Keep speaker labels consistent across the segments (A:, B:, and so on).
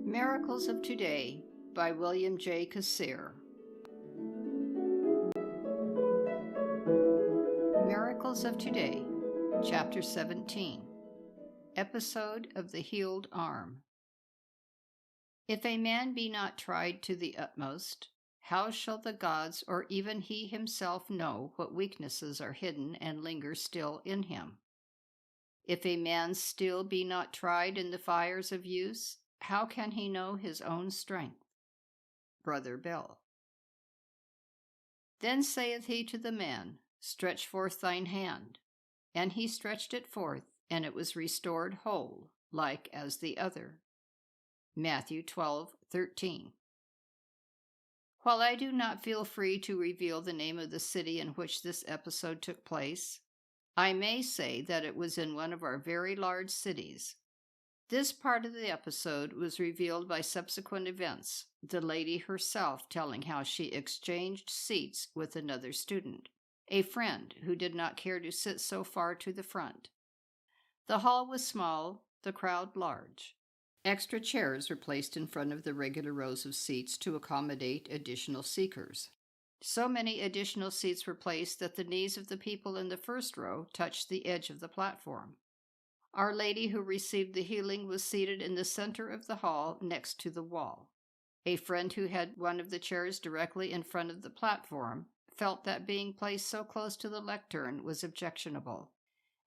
A: Miracles of Today by William J. Cassiere. Miracles of Today, Chapter 17, Episode of the Healed Arm. If a man be not tried to the utmost, how shall the gods or even he himself know what weaknesses are hidden and linger still in him? If a man still be not tried in the fires of use, how can he know his own strength? Brother Bill. Then saith he to the man, Stretch forth thine hand. And he stretched it forth, and it was restored whole, like as the other. Matthew 12:13. While I do not feel free to reveal the name of the city in which this episode took place, I may say that it was in one of our very large cities. This part of the episode was revealed by subsequent events, the lady herself telling how she exchanged seats with another student, a friend who did not care to sit so far to the front. The hall was small, the crowd large. Extra chairs were placed in front of the regular rows of seats to accommodate additional seekers. So many additional seats were placed that the knees of the people in the first row touched the edge of the platform. Our Lady who received the healing was seated in the center of the hall next to the wall. A friend who had one of the chairs directly in front of the platform felt that being placed so close to the lectern was objectionable.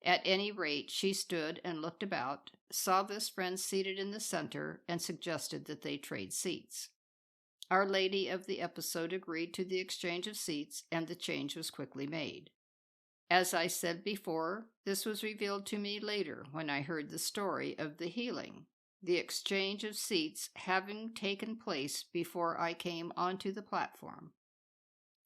A: At any rate, she stood and looked about, saw this friend seated in the center, and suggested that they trade seats. Our Lady of the episode agreed to the exchange of seats, and the change was quickly made. As I said before, this was revealed to me later when I heard the story of the healing, the exchange of seats having taken place before I came onto the platform.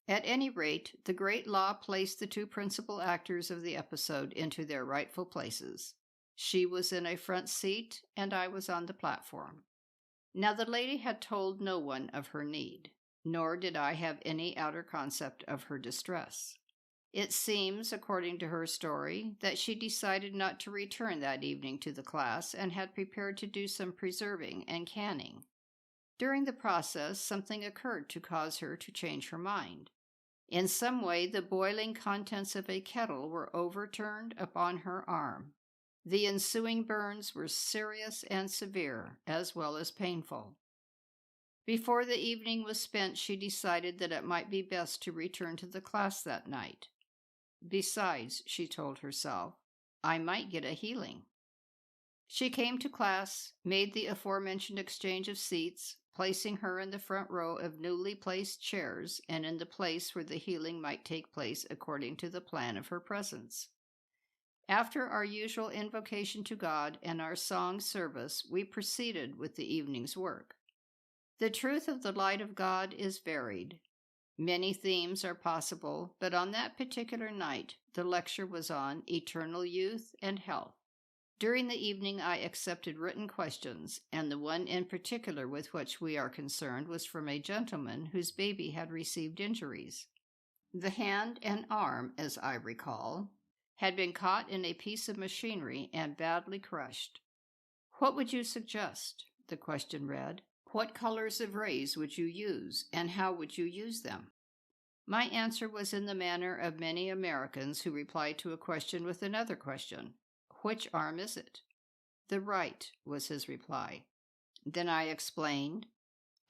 A: At any rate, the great law placed the two principal actors of the episode into their rightful places. She was in a front seat, and I was on the platform. Now the lady had told no one of her need, nor did I have any outer concept of her distress. It seems, according to her story, that she decided not to return that evening to the class and had prepared to do some preserving and canning. During the process, something occurred to cause her to change her mind. In some way, the boiling contents of a kettle were overturned upon her arm. The ensuing burns were serious and severe, as well as painful. Before the evening was spent, she decided that it might be best to return to the class that night. Besides, she told herself, I might get a healing. She came to class, made the aforementioned exchange of seats, placing her in the front row of newly placed chairs and in the place where the healing might take place according to the plan of her presence. After our usual invocation to God and our song service, we proceeded with the evening's work. The truth of the light of God is varied. Many themes are possible, but on that particular night, the lecture was on eternal youth and health. During the evening, I accepted written questions, and the one in particular with which we are concerned was from a gentleman whose baby had received injuries. The hand and arm, as I recall, had been caught in a piece of machinery and badly crushed. What would you suggest? The question read. What colors of rays would you use, and how would you use them? My answer was in the manner of many Americans who reply to a question with another question. Which arm is it? The right, was his reply. Then I explained,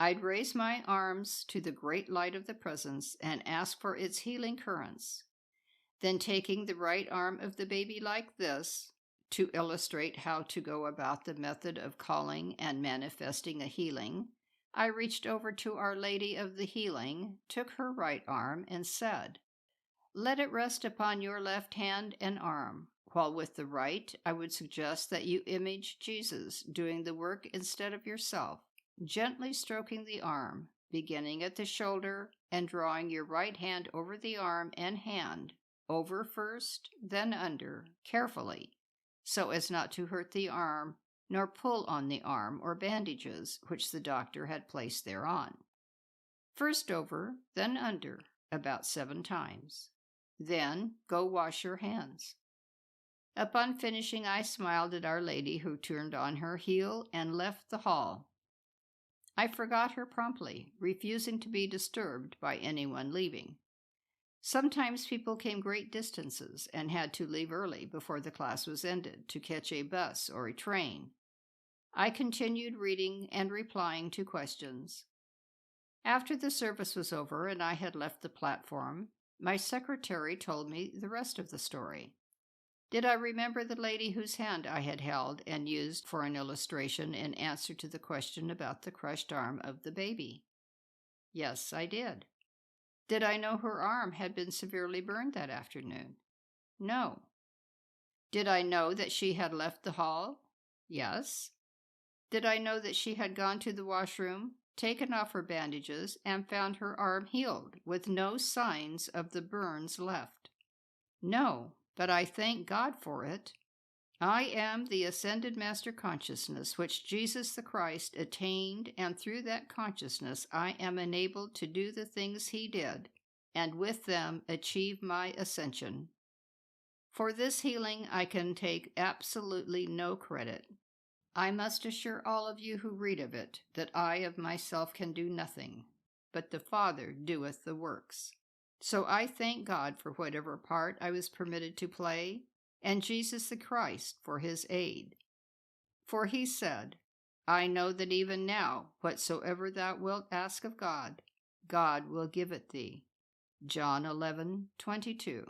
A: I'd raise my arms to the great light of the presence and ask for its healing currents. Then taking the right arm of the baby like this, to illustrate how to go about the method of calling and manifesting a healing, I reached over to Our Lady of the Healing, took her right arm, and said, Let it rest upon your left hand and arm, while with the right I would suggest that you image Jesus doing the work instead of yourself, gently stroking the arm, beginning at the shoulder and drawing your right hand over the arm and hand, over first, then under, carefully, so as not to hurt the arm, nor pull on the arm or bandages which the doctor had placed thereon. First over, then under, about 7 times. Then go wash your hands. Upon finishing, I smiled at Our Lady, who turned on her heel and left the hall. I forgot her promptly, refusing to be disturbed by anyone leaving. Sometimes people came great distances and had to leave early before the class was ended to catch a bus or a train. I continued reading and replying to questions. After the service was over and I had left the platform, my secretary told me the rest of the story. Did I remember the lady whose hand I had held and used for an illustration in answer to the question about the crushed arm of the baby? Yes, I did. Did I know her arm had been severely burned that afternoon? No. Did I know that she had left the hall? Yes. Did I know that she had gone to the washroom, taken off her bandages, and found her arm healed, with no signs of the burns left? No, but I thank God for it. I am the ascended master consciousness which Jesus the Christ attained, and through that consciousness I am enabled to do the things he did, and with them achieve my ascension. For this healing I can take absolutely no credit. I must assure all of you who read of it that I of myself can do nothing, but the Father doeth the works. So I thank God for whatever part I was permitted to play, and Jesus the Christ for his aid. For he said, I know that even now, whatsoever thou wilt ask of God, God will give it thee. John 11:22.